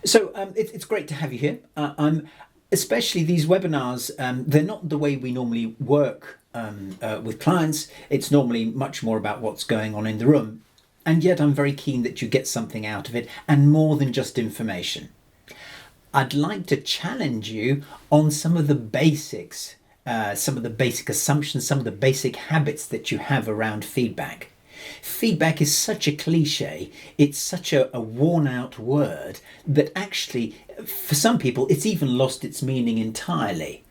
So it's great to have you here. Especially these webinars, they're not the way we normally work with clients. It's normally much more about what's going on in the room. And yet I'm very keen that you get something out of it, and more than just information. I'd like to challenge you on some of the basics, some of the basic assumptions, some of the basic habits that you have around feedback. Feedback is such a cliche, it's such a worn out word that actually, for some people, it's even lost its meaning entirely.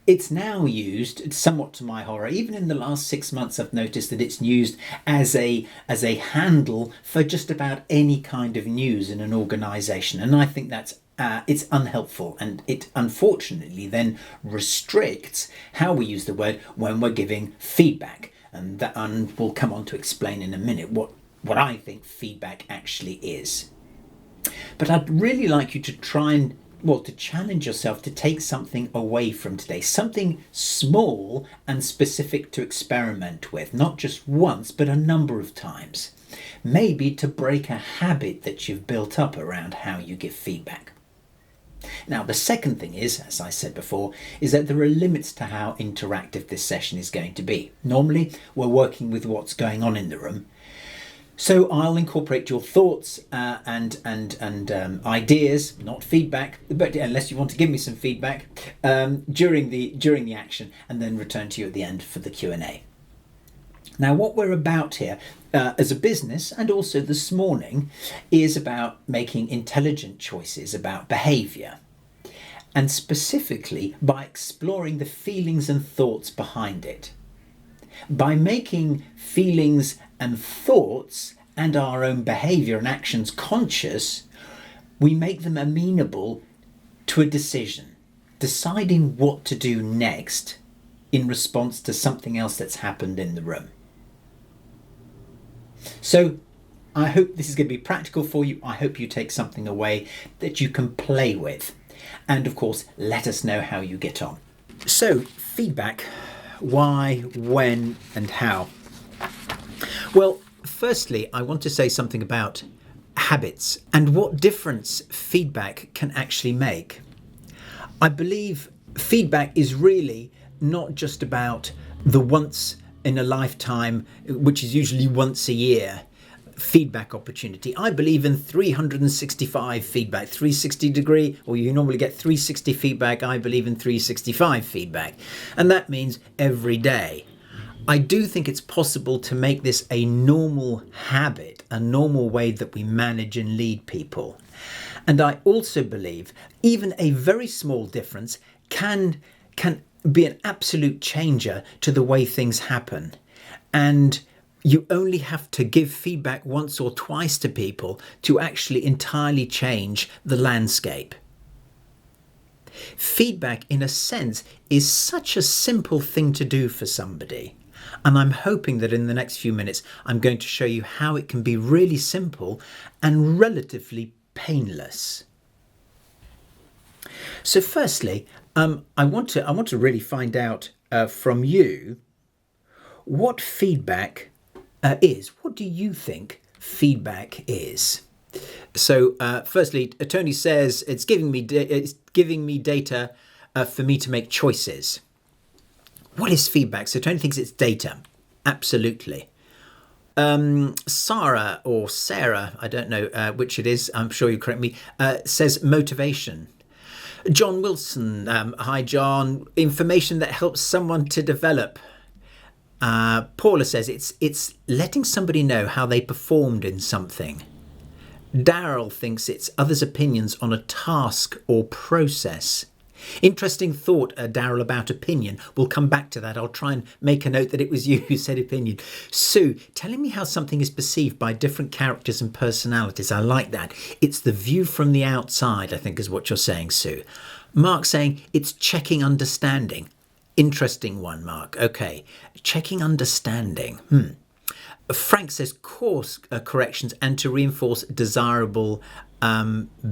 It's now used, somewhat to my horror, even in the last 6 months I've noticed that it's used as a handle for just about any kind of news in an organisation. And I think that's it's unhelpful, and it unfortunately then restricts how we use the word when we're giving feedback. And we'll come on to explain in a minute what I think feedback actually is. But I'd really like you to try and, to challenge yourself to take something away from today, something small and specific to experiment with, not just once, but a number of times. Maybe to break a habit that you've built up around how you give feedback. Now, the second thing is, as I said before, is that there are limits to how interactive this session is going to be. Normally, we're working with what's going on in the room. So I'll incorporate your thoughts and ideas, not feedback, but unless you want to give me some feedback during the action, and then return to you at the end for the Q&A. Now, what we're about here as a business, and also this morning, is about making intelligent choices about behaviour, and specifically by exploring the feelings and thoughts behind it. By making feelings and thoughts and our own behaviour and actions conscious, we make them amenable to a decision, deciding what to do next in response to something else that's happened in the room. So I hope this is going to be practical for you. I hope you take something away that you can play with. And of course, let us know how you get on. So, feedback, why, when, and how? Well, firstly, I want to say something about habits and what difference feedback can actually make. I believe feedback is really not just about the once in a lifetime, which is usually once a year, feedback opportunity. I believe in 365 feedback, 360 degree, or you normally get 360 feedback. I believe in 365 feedback. And that means every day. I do think it's possible to make this a normal habit, a normal way that we manage and lead people. And I also believe even a very small difference can be an absolute changer to the way things happen. And you only have to give feedback once or twice to people to actually entirely change the landscape. Feedback, in a sense, is such a simple thing to do for somebody. And I'm hoping that in the next few minutes, I'm going to show you how it can be really simple and relatively painless. So firstly, I want to really find out from you what feedback is. What do you think feedback is? So firstly, Tony says it's giving me data for me to make choices. What is feedback? So Tony thinks it's data. Absolutely. Sarah or Sarah, I don't know which it is, I'm sure you correct me, says motivation. John Wilson, hi John, information that helps someone to develop. Paula says it's letting somebody know how they performed in something. Daryl thinks it's others' opinions on a task or process. Interesting thought, Daryl, about opinion. We'll come back to that. I'll try and make a note that it was you who said opinion. Sue, telling me how something is perceived by different characters and personalities. I like that. It's the view from the outside, I think is what you're saying, Sue. Mark saying it's checking understanding. Interesting one, Mark. Okay. Checking understanding. Frank says course corrections and to reinforce desirable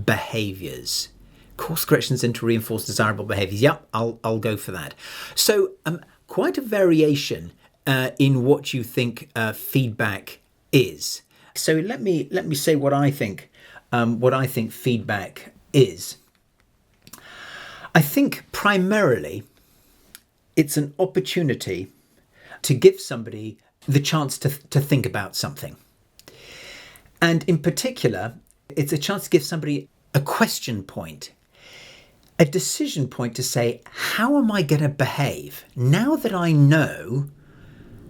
behaviours. Course corrections and to reinforce desirable behaviours. Yep, I'll go for that. So quite a variation in what you think feedback is. So let me say what I think what I think feedback is. I think primarily it's an opportunity to give somebody the chance to think about something. And in particular, it's a chance to give somebody a question point, a decision point to say, how am I going to behave? Now that I know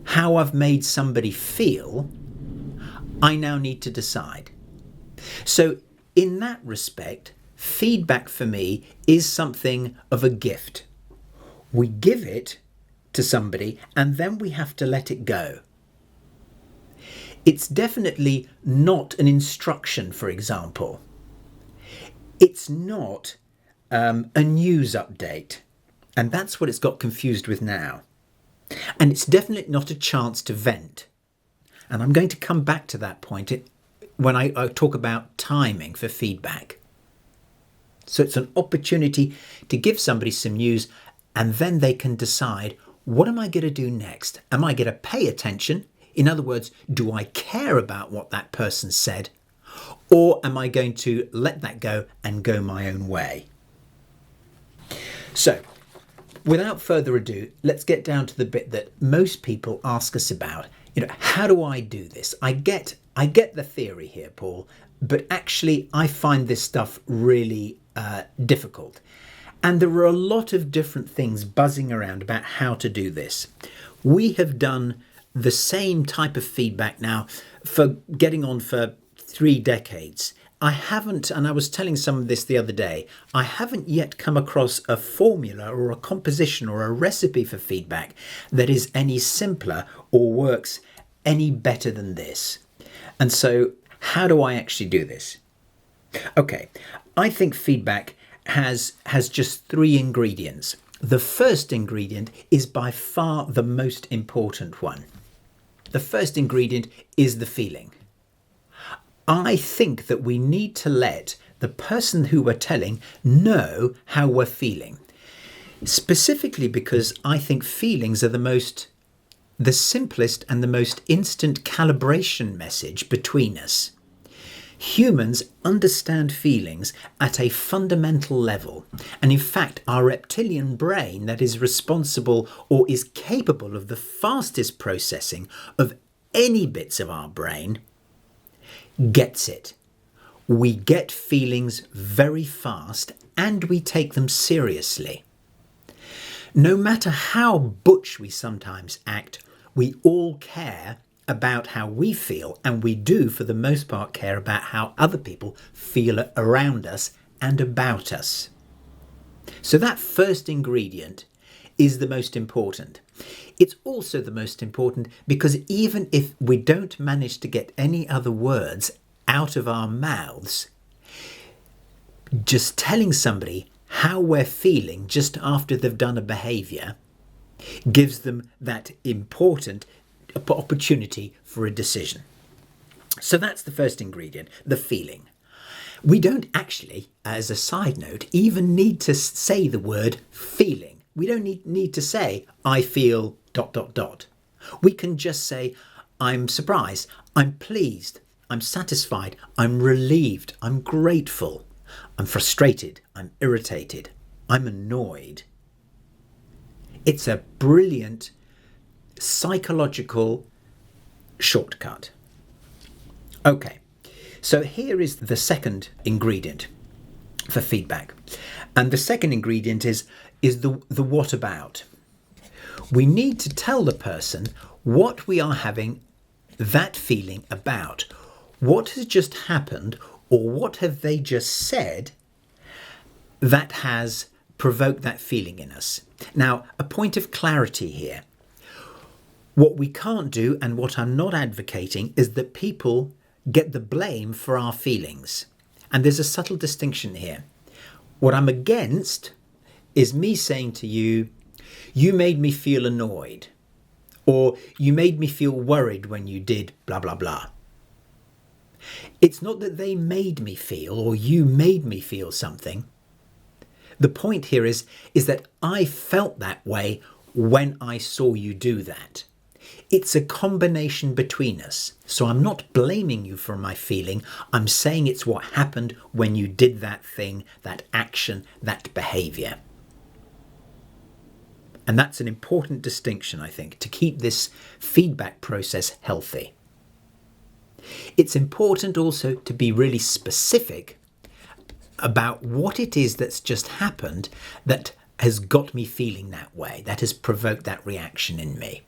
how I've made somebody feel, I now need to decide. So in that respect, feedback for me is something of a gift. We give it to somebody and then we have to let it go. It's definitely not an instruction, for example. It's not a news update. And that's what it's got confused with now. And it's definitely not a chance to vent. And I'm going to come back to that point when I talk about timing for feedback. So it's an opportunity to give somebody some news and then they can decide, what am I going to do next? Am I going to pay attention? In other words, do I care about what that person said? Or am I going to let that go and go my own way? So, without further ado, let's get down to the bit that most people ask us about. How do I do this? I get the theory here, Paul, but actually I find this stuff really difficult. And there are a lot of different things buzzing around about how to do this. We have done the same type of feedback now for getting on for 3 decades. I haven't, and I was telling some of this the other day, I haven't yet come across a formula or a composition or a recipe for feedback that is any simpler or works any better than this. And so how do I actually do this? Okay, I think feedback has just 3 ingredients. The first ingredient is by far the most important one. The first ingredient is the feeling. I think that we need to let the person who we're telling know how we're feeling. Specifically because I think feelings are the simplest and the most instant calibration message between us. Humans understand feelings at a fundamental level, and in fact our reptilian brain that is responsible or is capable of the fastest processing of any bits of our brain gets it. We get feelings very fast and we take them seriously. No matter how butch we sometimes act, we all care about how we feel, and we do for the most part care about how other people feel around us and about us. So that first ingredient is the most important. It's also the most important because even if we don't manage to get any other words out of our mouths, just telling somebody how we're feeling just after they've done a behaviour gives them that important opportunity for a decision. So that's the first ingredient, the feeling. We don't actually, as a side note, even need to say the word feeling. We don't need to say, I feel ... We can just say, I'm surprised, I'm pleased, I'm satisfied, I'm relieved, I'm grateful, I'm frustrated, I'm irritated, I'm annoyed. It's a brilliant psychological shortcut. Okay, so here is the second ingredient for feedback. And the second ingredient is the what about. We need to tell the person what we are having that feeling about. What has just happened or what have they just said that has provoked that feeling in us. Now, a point of clarity here. What we can't do, and what I'm not advocating, is that people get the blame for our feelings. And there's a subtle distinction here. What I'm against is me saying to you, you made me feel annoyed, or you made me feel worried when you did blah, blah, blah. It's not that they made me feel or you made me feel something. The point here is that I felt that way when I saw you do that. It's a combination between us. So I'm not blaming you for my feeling. I'm saying it's what happened when you did that thing, that action, that behaviour. And that's an important distinction, I think, to keep this feedback process healthy. It's important also to be really specific about what it is that's just happened that has got me feeling that way, that has provoked that reaction in me.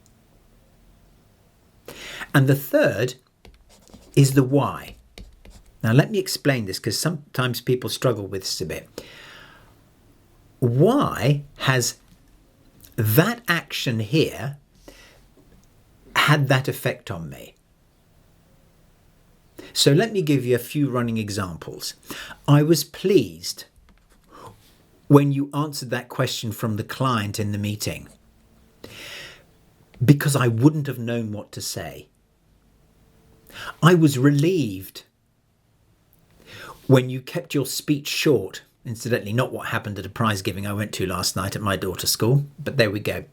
And the third is the why. Now let me explain this, because sometimes people struggle with this a bit. Why has that action here had that effect on me? So let me give you a few running examples. I was pleased when you answered that question from the client in the meeting, because I wouldn't have known what to say. I was relieved when you kept your speech short. Incidentally, not what happened at a prize giving I went to last night at my daughter's school, but there we go.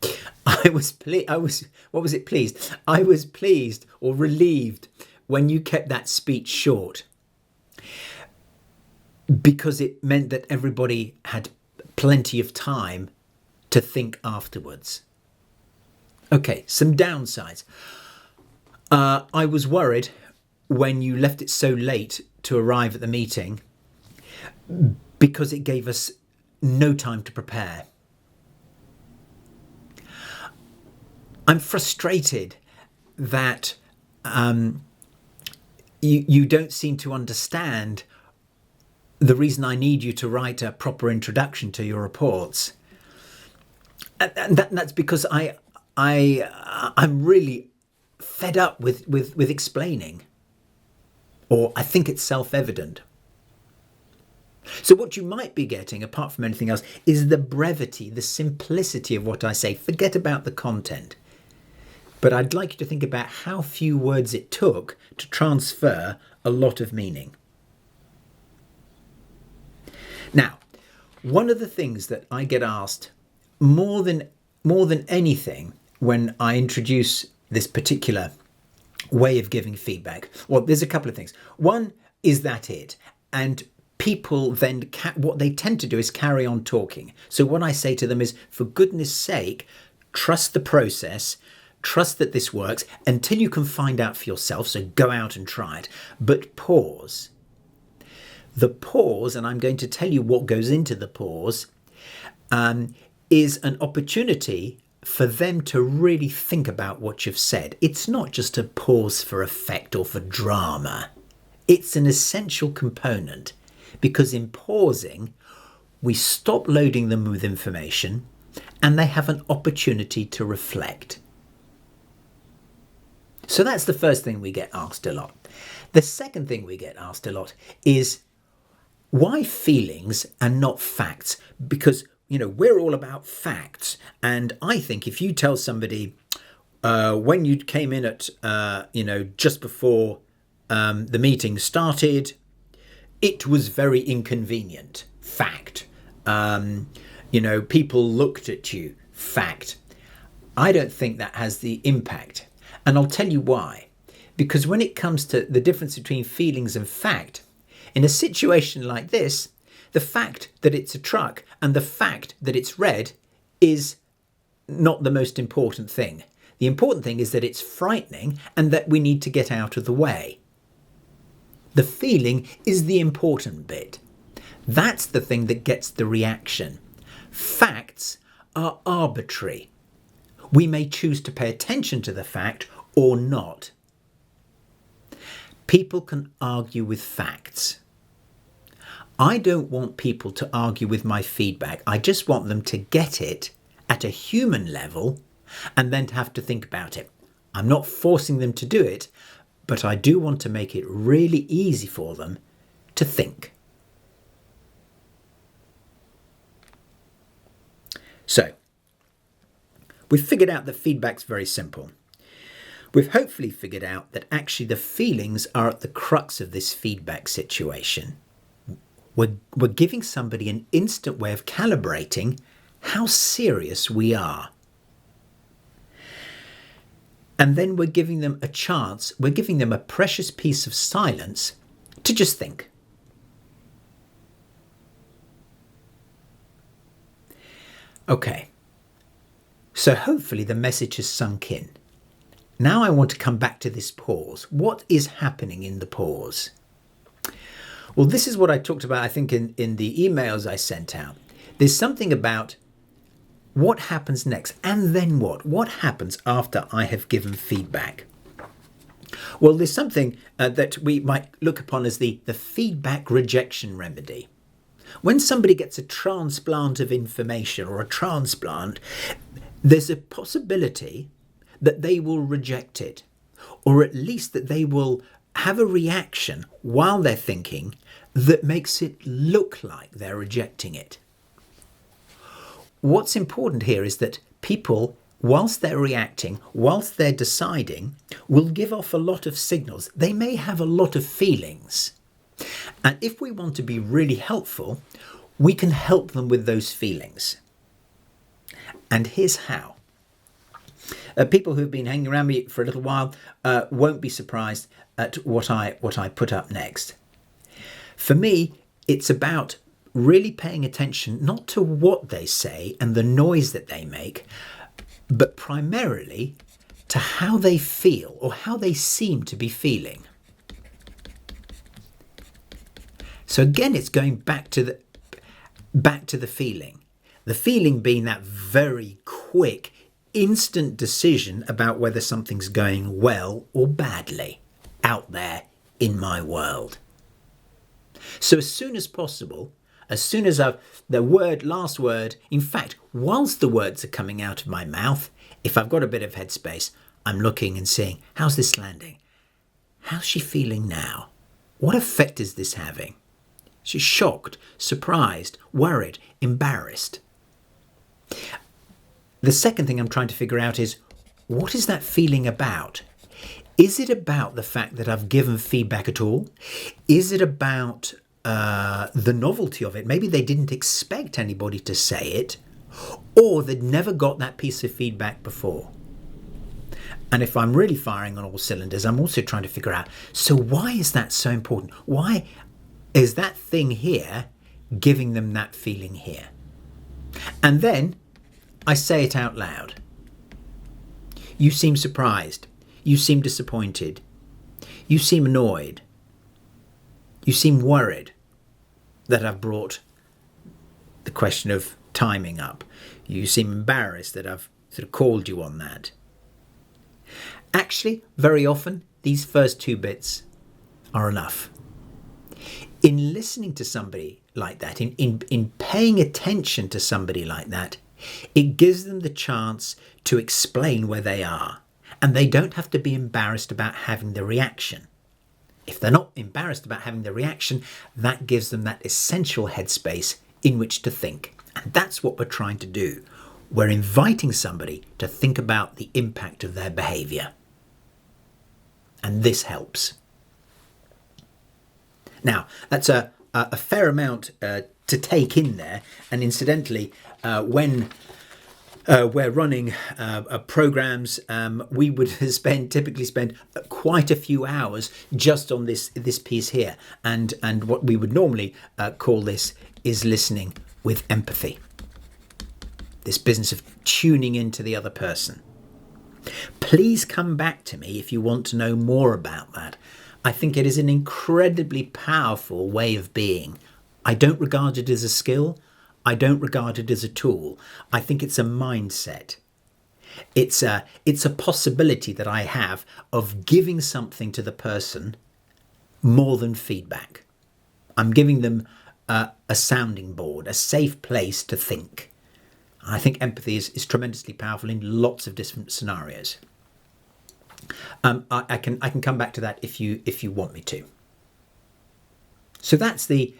I was pleased? I was pleased or relieved when you kept that speech short, because it meant that everybody had plenty of time to think afterwards. Okay, some downsides. I was worried when you left it so late to arrive at the meeting, because it gave us no time to prepare. I'm frustrated that you don't seem to understand the reason I need you to write a proper introduction to your reports. And that's because I'm really fed up with explaining, or I think it's self-evident. So what you might be getting, apart from anything else, is the brevity, the simplicity of what I say. Forget about the content. But I'd like you to think about how few words it took to transfer a lot of meaning. Now, one of the things that I get asked more than anything when I introduce this particular way of giving feedback, well, there's a couple of things. One, is that it? And people then, what they tend to do is carry on talking. So what I say to them is, for goodness sake, trust the process, trust that this works until you can find out for yourself. So go out and try it, but pause. The pause, and I'm going to tell you what goes into the pause, is an opportunity for them to really think about what you've said. It's not just a pause for effect or for drama. It's an essential component, because in pausing, we stop loading them with information and they have an opportunity to reflect. So that's the first thing we get asked a lot. The second thing we get asked a lot is, why feelings and not facts? Because, we're all about facts. And I think if you tell somebody when you came in at, just before the meeting started, it was very inconvenient. Fact. People looked at you. Fact. I don't think that has the impact. And I'll tell you why. Because when it comes to the difference between feelings and fact, in a situation like this, the fact that it's a truck and the fact that it's red is not the most important thing. The important thing is that it's frightening and that we need to get out of the way. The feeling is the important bit. That's the thing that gets the reaction. Facts are arbitrary. We may choose to pay attention to the fact or not. People can argue with facts. I don't want people to argue with my feedback. I just want them to get it at a human level and then to have to think about it. I'm not forcing them to do it, but I do want to make it really easy for them to think. So, we've figured out that feedback's very simple. We've hopefully figured out that actually the feelings are at the crux of this feedback situation. We're giving somebody an instant way of calibrating how serious we are. And then we're giving them a chance, we're giving them a precious piece of silence to just think. Okay, so hopefully the message has sunk in. Now I want to come back to this pause. What is happening in the pause? Well, this is what I talked about, I think, in the emails I sent out. There's something about what happens next, and then what? What happens after I have given feedback? Well, there's something that we might look upon as the feedback rejection remedy. When somebody gets a transplant of information or a transplant, there's a possibility that they will reject it, or at least that they will have a reaction while they're thinking that makes it look like they're rejecting it. What's important here is that people, whilst they're reacting, whilst they're deciding, will give off a lot of signals. They may have a lot of feelings. And if we want to be really helpful, we can help them with those feelings. And here's how. People who've been hanging around me for a little while won't be surprised at what I put up next. For me, it's about really paying attention not to what they say and the noise that they make, but primarily to how they feel or how they seem to be feeling. So again, it's going back to the feeling. The feeling being that very quick, instant decision about whether something's going well or badly out there in my world. So as soon as possible, as soon as last word, in fact, whilst the words are coming out of my mouth, if I've got a bit of headspace, I'm looking and seeing, how's this landing? How's she feeling now? What effect is this having? She's shocked, surprised, worried, embarrassed. The second thing I'm trying to figure out is, what is that feeling about? Is it about the fact that I've given feedback at all? Is it about the novelty of it? Maybe they didn't expect anybody to say it, or they'd never got that piece of feedback before. And if I'm really firing on all cylinders, I'm also trying to figure out, so why is that so important? Why is that thing here giving them that feeling here? And then I say it out loud. You seem surprised. You seem disappointed. You seem annoyed. You seem worried that I've brought the question of timing up. You seem embarrassed that I've sort of called you on that. Actually, very often, these first two bits are enough. In listening to somebody like that, in paying attention to somebody like that, it gives them the chance to explain where they are, and they don't have to be embarrassed about having the reaction. If they're not embarrassed about having the reaction, that gives them that essential headspace in which to think. And that's what we're trying to do. We're inviting somebody to think about the impact of their behaviour. And this helps. Now, that's a fair amount to take in there. And incidentally, when we're running programs, we would typically spend quite a few hours just on this piece here. And what we would normally call this is listening with empathy. This business of tuning into the other person. Please come back to me if you want to know more about that. I think it is an incredibly powerful way of being. I don't regard it as a skill. I don't regard it as a tool. I think it's a mindset. It's a possibility that I have of giving something to the person more than feedback. I'm giving them a sounding board, a safe place to think. I think empathy is tremendously powerful in lots of different scenarios. I can come back to that if you want me to. So that's the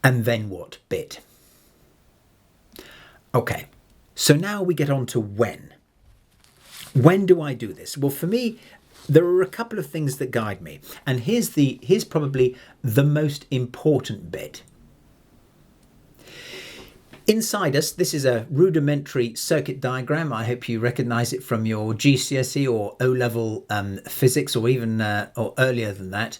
and then what bit. Okay, so now we get on to when. When do I do this? Well, for me, there are a couple of things that guide me, and here's probably the most important bit. Inside us, this is a rudimentary circuit diagram. I hope you recognise it from your GCSE or O-level physics, or even or earlier than that.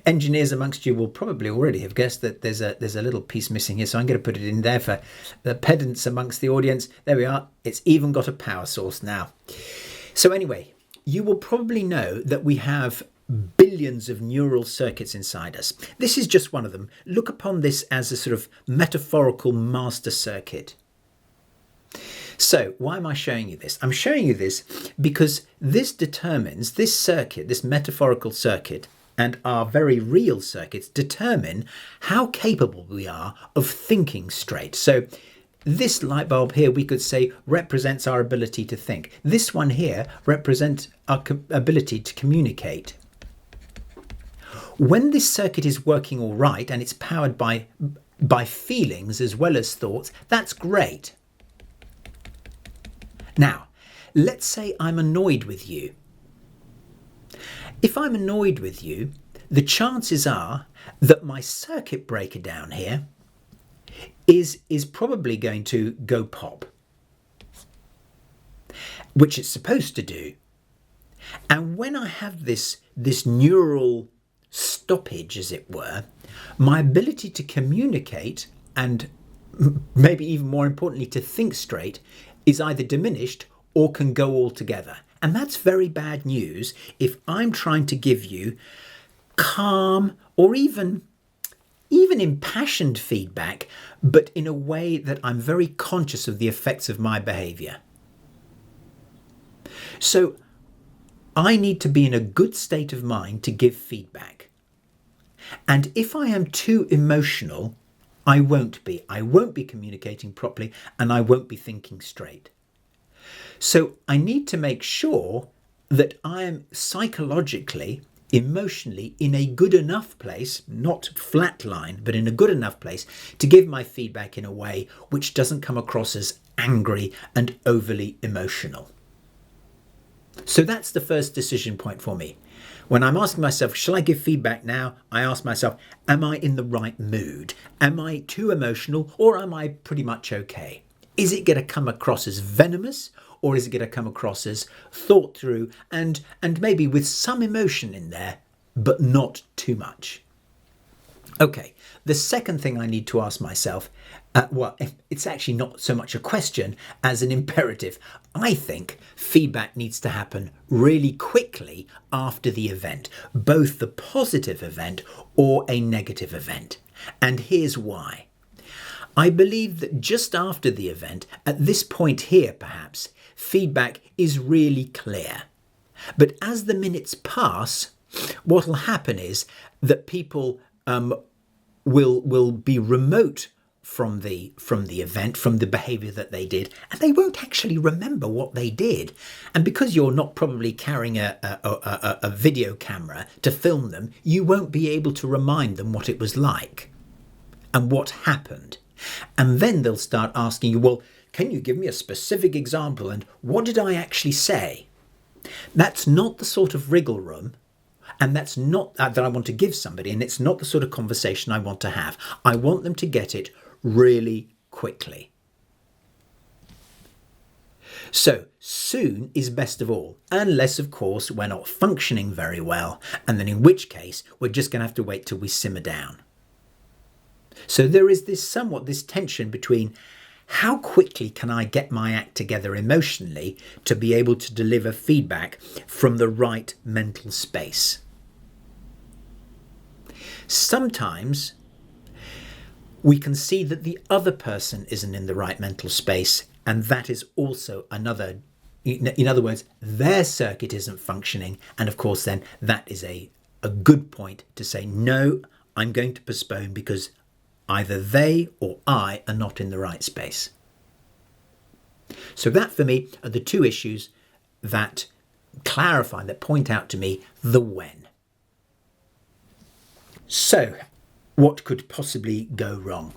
Engineers amongst you will probably already have guessed that there's a little piece missing here, so I'm going to put it in there for the pedants amongst the audience. There we are. It's even got a power source now. So anyway, you will probably know that we have billions of neural circuits inside us. This is just one of them. Look upon this as a sort of metaphorical master circuit. So why am I showing you this? I'm showing you this because this determines, this circuit, this metaphorical circuit, and our very real circuits determine how capable we are of thinking straight. So this light bulb here, we could say, represents our ability to think. This one here represents our ability to communicate. When this circuit is working all right and it's powered by feelings as well as thoughts, that's great. Now, let's say I'm annoyed with you. If I'm annoyed with you, the chances are that my circuit breaker down here is probably going to go pop, which it's supposed to do. And when I have this neural stoppage, as it were, my ability to communicate and maybe even more importantly to think straight is either diminished or can go altogether. And that's very bad news if I'm trying to give you calm or even impassioned feedback, but in a way that I'm very conscious of the effects of my behaviour. So I need to be in a good state of mind to give feedback. And if I am too emotional, I won't be. I won't be communicating properly and I won't be thinking straight. So I need to make sure that I am psychologically, emotionally in a good enough place, not flatline, but in a good enough place to give my feedback in a way which doesn't come across as angry and overly emotional. So that's the first decision point for me. When I'm asking myself, shall I give feedback now? I ask myself, am I in the right mood? Am I too emotional or am I pretty much okay? Is it going to come across as venomous or is it going to come across as thought through and maybe with some emotion in there, but not too much? Okay, the second thing I need to ask myself, it's actually not so much a question as an imperative. I think feedback needs to happen really quickly after the event, both the positive event or a negative event. And here's why. I believe that just after the event, at this point here perhaps, feedback is really clear. But as the minutes pass, what will happen is that people will be remote from the event, from the behaviour that they did, and they won't actually remember what they did. And because you're not probably carrying a video camera to film them, you won't be able to remind them what it was like and what happened. And then they'll start asking you, well, can you give me a specific example and what did I actually say? That's not the sort of wriggle room, and that's not that I want to give somebody, and it's not the sort of conversation I want to have. I want them to get it really quickly. So soon is best of all, unless of course we're not functioning very well, and then in which case we're just going to have to wait till we simmer down. So there is this tension between how quickly can I get my act together emotionally to be able to deliver feedback from the right mental space. Sometimes we can see that the other person isn't in the right mental space, and that is also another, in other words, their circuit isn't functioning, and of course then that is a good point to say, no, I'm going to postpone because either they or I are not in the right space. So that for me are the two issues that clarify, that point out to me the when. So what could possibly go wrong?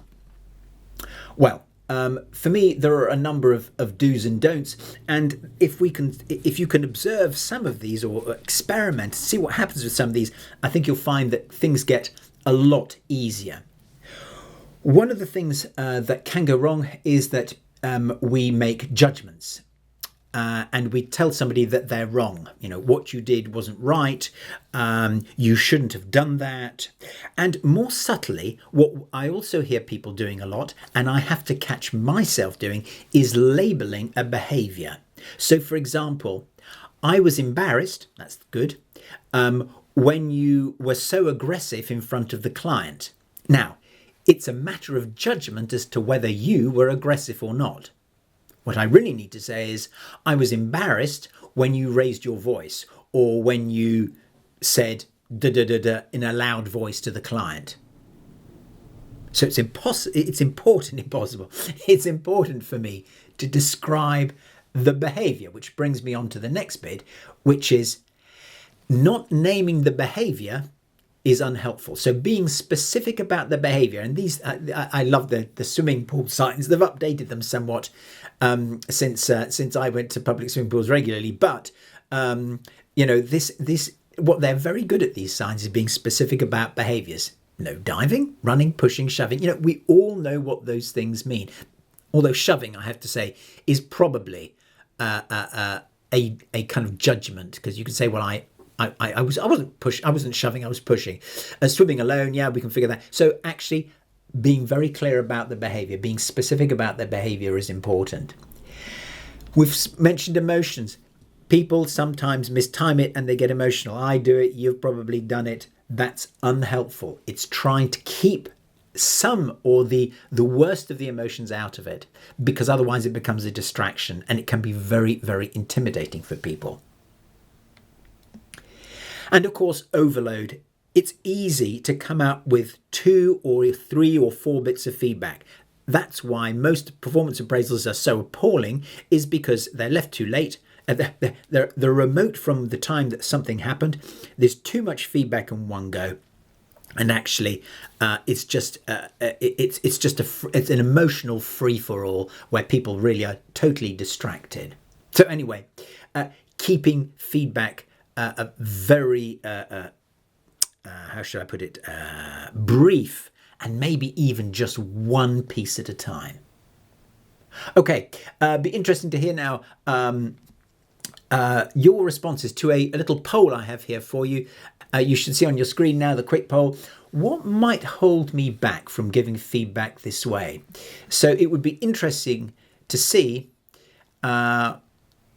Well, for me, there are a number of do's and don'ts, and if you can observe some of these or experiment, see what happens with some of these, I think you'll find that things get a lot easier. One of the things that can go wrong is that we make judgments. And we tell somebody that they're wrong. What you did wasn't right. You shouldn't have done that. And more subtly, what I also hear people doing a lot, and I have to catch myself doing, is labeling a behavior. So, for example, I was embarrassed, that's good, when you were so aggressive in front of the client. Now, it's a matter of judgment as to whether you were aggressive or not. What I really need to say is, I was embarrassed when you raised your voice or when you said da da da da in a loud voice to the client. So it's important for me to describe the behavior, which brings me on to the next bit, which is not naming the behavior is unhelpful. So being specific about the behavior, and these I love the swimming pool signs. They've updated them somewhat since I went to public swimming pools regularly. But this what they're very good at, these signs, is being specific about behaviors. No diving, running, pushing, shoving. We all know what those things mean. Although shoving, I have to say, is probably a kind of judgment, because you can say, well, I wasn't shoving, I was pushing. Swimming alone, yeah, we can figure that. So actually being very clear about the behavior, being specific about the behavior is important. We've mentioned emotions. People sometimes mistime it and they get emotional. I do it, you've probably done it. That's unhelpful. It's trying to keep some or the worst of the emotions out of it, because otherwise it becomes a distraction and it can be very, very intimidating for people. And of course, overload. It's easy to come out with 2 or 3 or 4 bits of feedback. That's why most performance appraisals are so appalling, is because they're left too late. They're remote from the time that something happened. There's too much feedback in one go. And actually, it's an emotional free-for-all where people really are totally distracted. So anyway, keeping feedback very, how should I put it, brief, and maybe even just one piece at a time. Okay, be interesting to hear now your responses to a little poll I have here for you. You should see on your screen now the quick poll. What might hold me back from giving feedback this way? So it would be interesting to see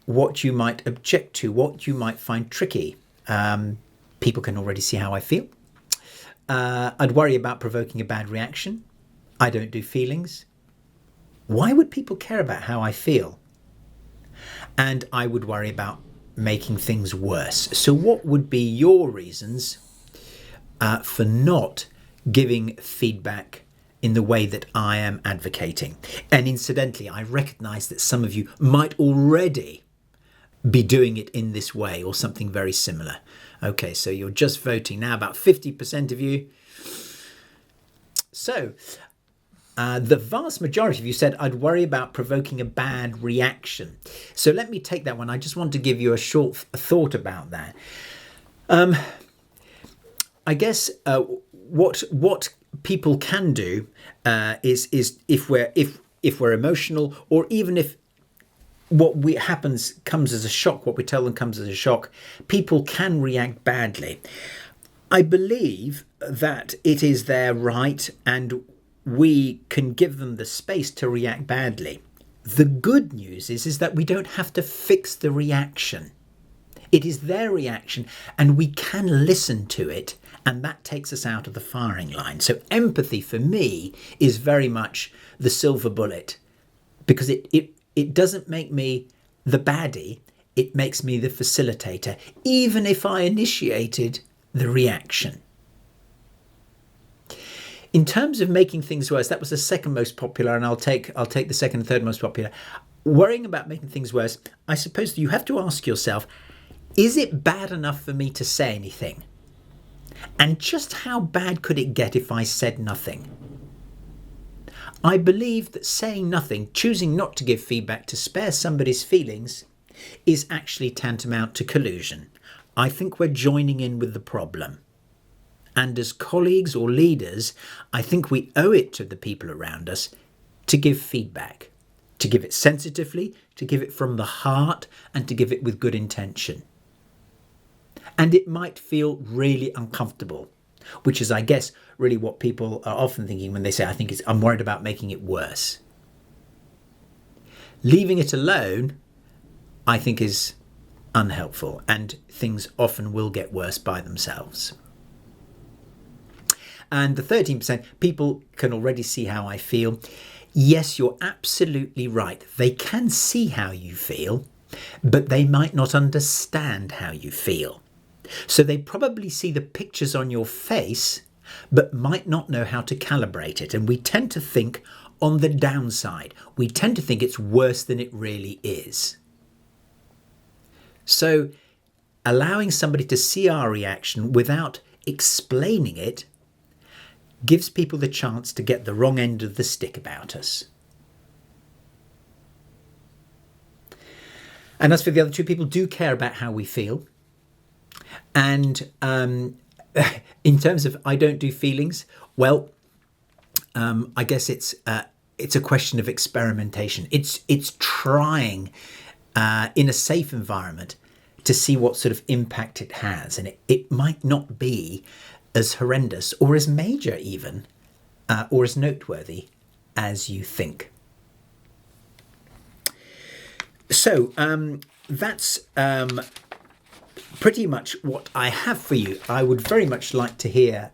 what you might object to, what you might find tricky. People can already see how I feel. I'd worry about provoking a bad reaction. I don't do feelings. Why would people care about how I feel? And I would worry about making things worse. So what would be your reasons for not giving feedback in the way that I am advocating? And incidentally, I recognise that some of you might already be doing it in this way or something very similar. Okay, so you're just voting now, about 50% of you. So the vast majority of you said, I'd worry about provoking a bad reaction. So let me take that one. I just want to give you a short thought about that. I guess what people can do is if we're emotional, or even if what happens comes as a shock, what we tell them comes as a shock, people can react badly. I believe that it is their right, and we can give them the space to react badly. The good news is that we don't have to fix the reaction. It is their reaction, and we can listen to it, and that takes us out of the firing line. So empathy for me is very much the silver bullet, because it doesn't make me the baddie, it makes me the facilitator, even if I initiated the reaction. In terms of making things worse, that was the second most popular, and I'll take the second and third most popular. Worrying about making things worse, I suppose you have to ask yourself, is it bad enough for me to say anything? And just how bad could it get if I said nothing? I believe that saying nothing, choosing not to give feedback to spare somebody's feelings, is actually tantamount to collusion. I think we're joining in with the problem. And as colleagues or leaders, I think we owe it to the people around us to give feedback, to give it sensitively, to give it from the heart, and to give it with good intention. And it might feel really uncomfortable, which is, I guess, really what people are often thinking when they say, I'm worried about making it worse. Leaving it alone, I think, is unhelpful, and things often will get worse by themselves. And the 13%, people can already see how I feel. Yes, you're absolutely right. They can see how you feel, but they might not understand how you feel. So they probably see the pictures on your face, but might not know how to calibrate it. And we tend to think on the downside. We tend to think it's worse than it really is. So allowing somebody to see our reaction without explaining it gives people the chance to get the wrong end of the stick about us. And as for the other two, people do care about how we feel. And in terms of I don't do feelings, well, I guess it's a question of experimentation. It's trying in a safe environment to see what sort of impact it has. And it might not be as horrendous or as major even, or as noteworthy as you think. So that's pretty much what I have for you. I would very much like to hear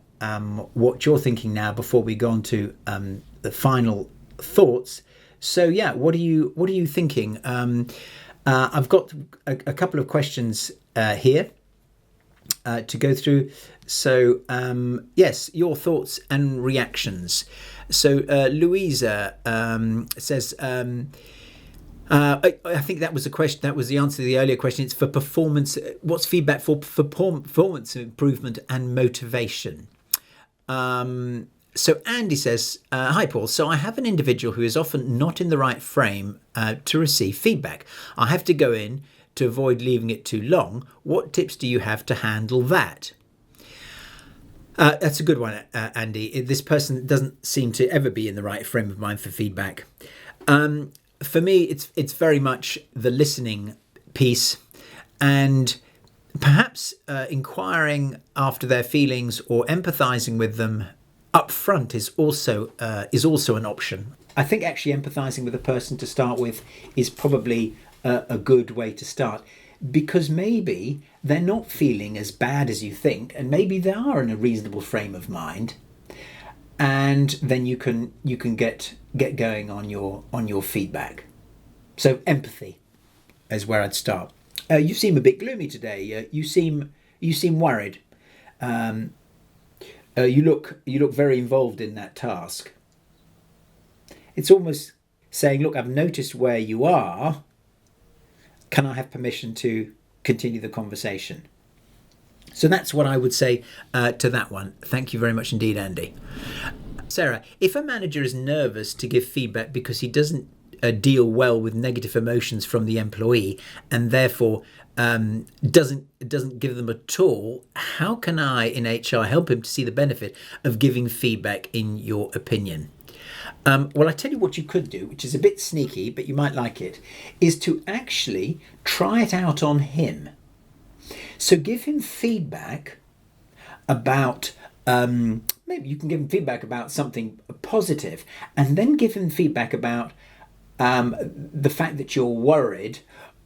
what you're thinking now before we go on to the final thoughts. So yeah, what are you thinking? I've got a couple of questions here to go through. So yes, your thoughts and reactions. So Louisa says, I think that was a question. That was the answer to the earlier question. It's for performance. What's feedback for performance improvement and motivation? So Andy says, hi Paul, so I have an individual who is often not in the right frame to receive feedback. I have to go in to avoid leaving it too long. What tips do you have to handle that? That's a good one, Andy. This person doesn't seem to ever be in the right frame of mind for feedback. For me, it's very much the listening piece, and perhaps inquiring after their feelings or empathizing with them up front is also an option. I think actually empathizing with a person to start with is probably a good way to start, because maybe they're not feeling as bad as you think, and maybe they are in a reasonable frame of mind, and then you can get going on your feedback. So empathy is where I'd start. You seem a bit gloomy today. You seem worried. You look very involved in that task. It's almost saying, look, I've noticed where you are. Can I have permission to continue the conversation? So that's what I would say to that one. Thank you very much indeed, Andy. Sarah, if a manager is nervous to give feedback because he doesn't deal well with negative emotions from the employee and therefore doesn't give them at all, how can I in HR help him to see the benefit of giving feedback, in your opinion? Well, I tell you what you could do, which is a bit sneaky, but you might like it, is to actually try it out on him. So give him feedback about, maybe you can give him feedback about something positive, and then give him feedback about the fact that you're worried,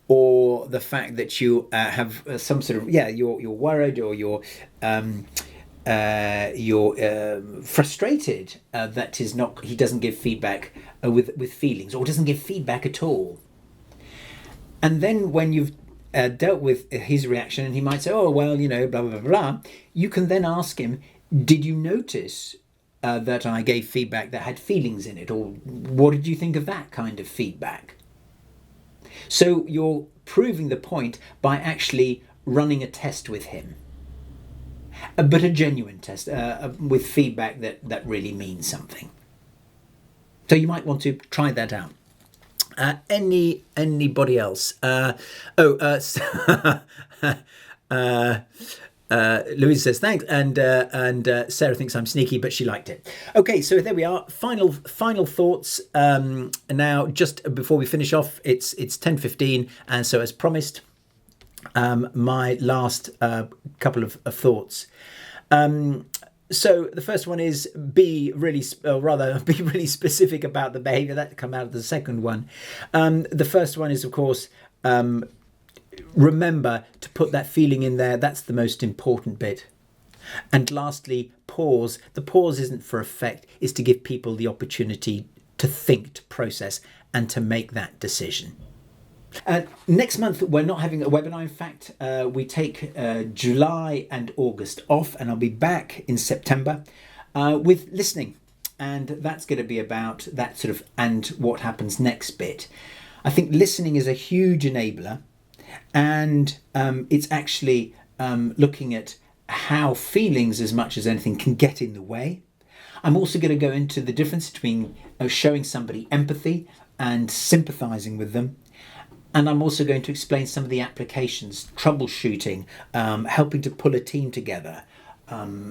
or the fact that you have some sort of, you're worried, or you're frustrated that he doesn't give feedback with feelings, or doesn't give feedback at all. And then when you've dealt with his reaction, and he might say, oh, well, blah, blah, blah, blah, you can then ask him, did you notice that I gave feedback that had feelings in it? Or what did you think of that kind of feedback? So you're proving the point by actually running a test with him. But a genuine test with feedback that really means something. So you might want to try that out. Anybody else? Louise says thanks, and Sarah thinks I'm sneaky, but she liked it. Okay, so there we are. Final thoughts. Now, just before we finish off, it's 10:15, and so as promised, my last couple of thoughts. So the first one is be really specific about the behaviour. That come out of the second one. The first one is, of course, remember to put that feeling in there. That's the most important bit. And lastly, pause. The pause isn't for effect. It's to give people the opportunity to think, to process, and to make that decision. Next month, we're not having a webinar. In fact, we take July and August off, and I'll be back in September with listening. And that's going to be about that sort of and what happens next bit. I think listening is a huge enabler, and it's actually looking at how feelings, as much as anything, can get in the way. I'm also going to go into the difference between showing somebody empathy and sympathising with them. And I'm also going to explain some of the applications, troubleshooting, helping to pull a team together,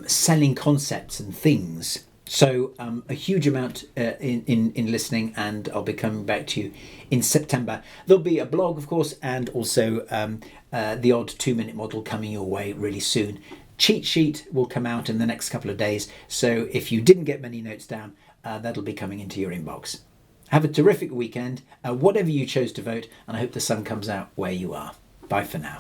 selling concepts and things. So a huge amount in listening, and I'll be coming back to you in September. There'll be a blog, of course, and also the odd 2-minute model coming your way really soon. Cheat sheet will come out in the next couple of days. So if you didn't get many notes down, that'll be coming into your inbox. Have a terrific weekend, whatever you chose to vote, and I hope the sun comes out where you are. Bye for now.